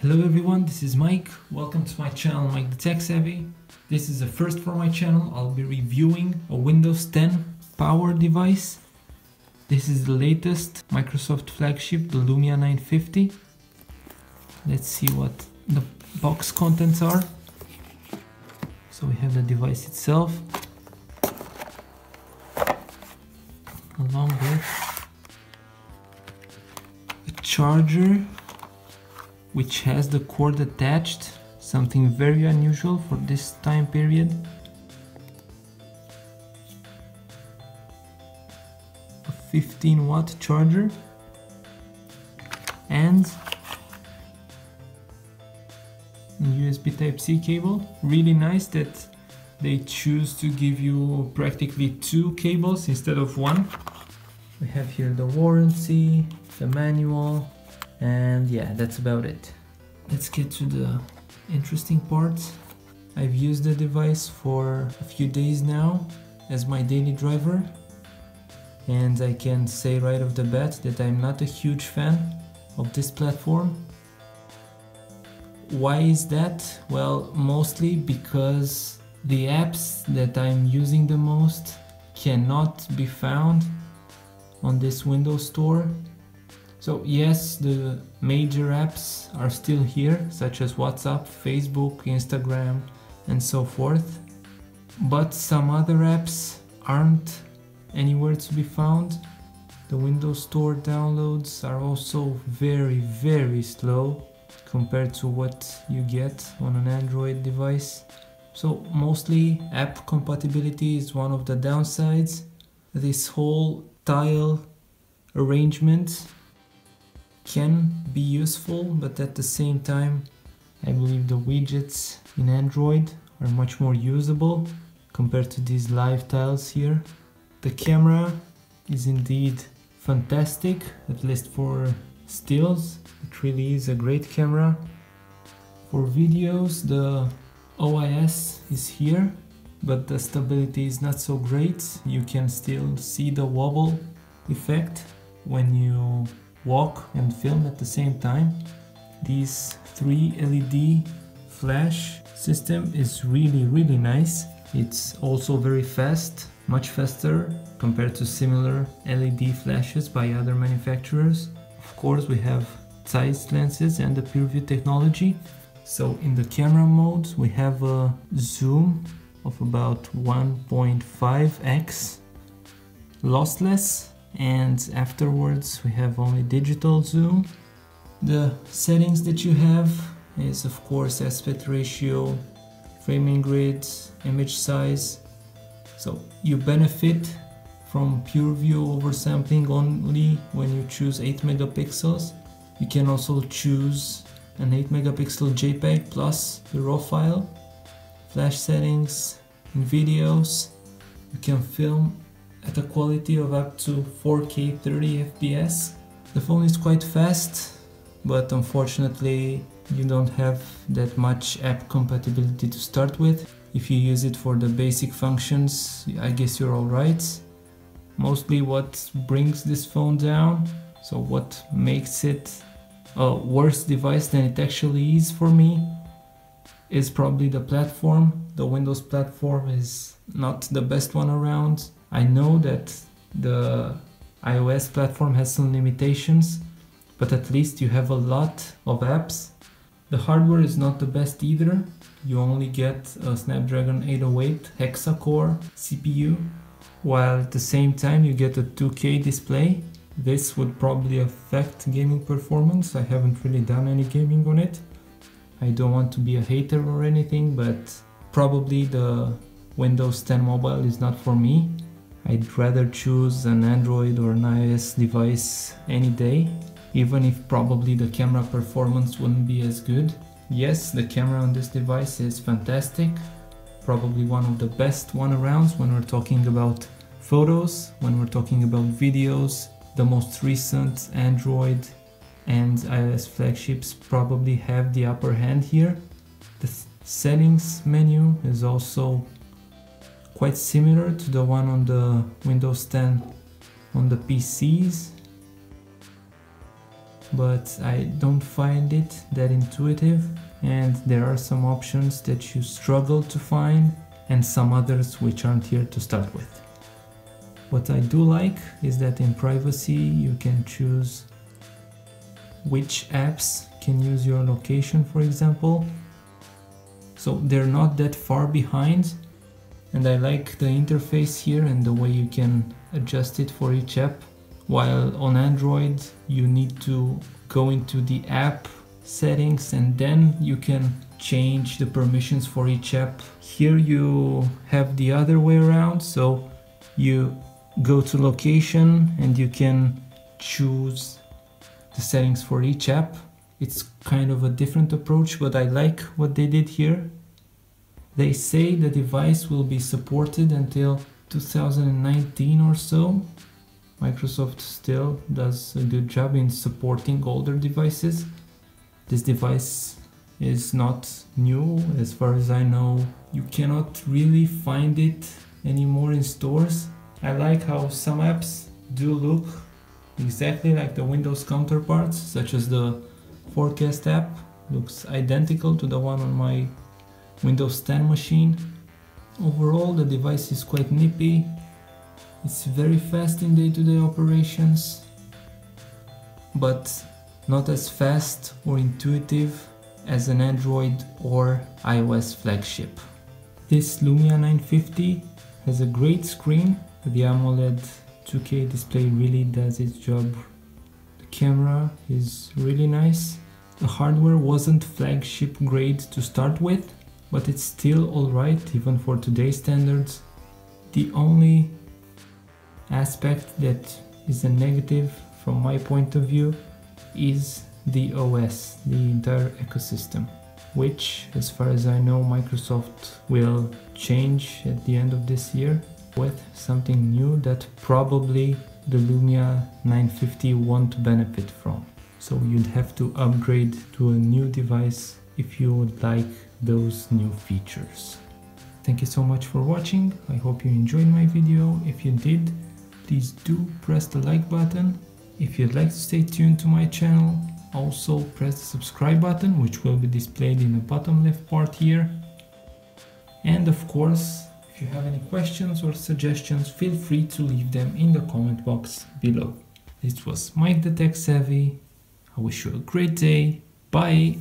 Hello everyone, this is Mike. Welcome to my channel, Mike the Tech Savvy. This is a first for my channel. I'll be reviewing a Windows 10 power device. This is the latest Microsoft flagship, the Lumia 950. Let's see what the box contents are. So we have the device itself, along with a charger which has the cord attached, something very unusual for this time period. A 15-watt charger and a USB Type-C cable. Really nice that they choose to give you practically two cables instead of one. We have here the warranty, the manual, and yeah, that's about it. Let's get to the interesting part. I've used the device for a few days now as my daily driver, and I can say right off the bat that I'm not a huge fan of this platform. Why is that? Well, mostly because the apps that I'm using the most cannot be found on this Windows Store. So yes, the major apps are still here, such as WhatsApp, Facebook, Instagram, and so forth. But some other apps aren't anywhere to be found. The Windows Store downloads are also very slow compared to what you get on an Android device. So mostly app compatibility is one of the downsides. This whole tile arrangement can be useful, but at the same time I believe the widgets in Android are much more usable compared to these live tiles here. The camera is indeed fantastic, at least for stills. It really is a great camera. For videos, the OIS is here, but the stability is not so great. You can still see the wobble effect when you walk and film at the same time. These 3 LED flash system is really nice. It's also very fast, much faster compared to similar LED flashes by other manufacturers. Of course, we have tight lenses and the PureView technology. So in the camera mode we have a zoom of about 1.5x lossless, and afterwards we have only digital zoom. The settings that you have is of course aspect ratio, framing grid, image size. So you benefit from PureView oversampling only when you choose 8 megapixels. You can also choose an 8 megapixel JPEG plus the RAW file. Flash settings in videos, you can film at a quality of up to 4K 30 FPS. The phone is quite fast, but unfortunately you don't have that much app compatibility to start with. If you use it for the basic functions, I guess you're alright. Mostly what brings this phone down, so what makes it a worse device than it actually is for me, is probably the platform. The Windows platform is not the best one around. I know that the iOS platform has some limitations, but at least you have a lot of apps. The hardware is not the best either. You only get a Snapdragon 808 hexa-core CPU, while at the same time you get a 2K display. This would probably affect gaming performance. I haven't really done any gaming on it. I don't want to be a hater or anything, but probably the Windows 10 mobile is not for me. I'd rather choose an Android or an iOS device any day, even if probably the camera performance wouldn't be as good. Yes, the camera on this device is fantastic, probably one of the best one around when we're talking about photos, when we're talking about videos. The most recent Android and iOS flagships probably have the upper hand here. The settings menu is also quite similar to the one on the Windows 10 on the PCs. but I don't find it that intuitive, and there are some options that you struggle to find and some others which aren't here to start with. What I do like is that in privacy you can choose which apps can use your location, for example. So they're not that far behind, and I like the interface here and the way you can adjust it for each app. While on Android you need to go into the app settings and then you can change the permissions for each app. Here you have the other way around, so you go to location and you can choose the settings for each app. It's kind of a different approach, but I like what they did here. They say the device will be supported until 2019 or so. Microsoft still does a good job in supporting older devices. This device is not new, as far as I know. You cannot really find it anymore in stores. I like how some apps do look exactly like the Windows counterparts, such as the Forecast app. Looks identical to the one on my Windows 10 machine. Overall, the device is quite nippy. It's very fast in day-to-day operations, but not as fast or intuitive as an Android or iOS flagship. This Lumia 950 has a great screen. The AMOLED 2K display really does its job. The camera is really nice. The hardware wasn't flagship grade to start with, but it's still alright even for today's standards. The only aspect that is a negative from my point of view is the OS, the entire ecosystem, which, as far as I know, Microsoft will change at the end of this year with something new that probably the Lumia 950 won't benefit from. So you'd have to upgrade to a new device if you would like those new features. Thank you so much for watching. I hope you enjoyed my video. If you did, please do press the like button. If you'd like to stay tuned to my channel, also press the subscribe button, which will be displayed in the bottom left part here. And of course, if you have any questions or suggestions, feel free to leave them in the comment box below. This was Mike the Tech Savvy. I wish you a great day. Bye!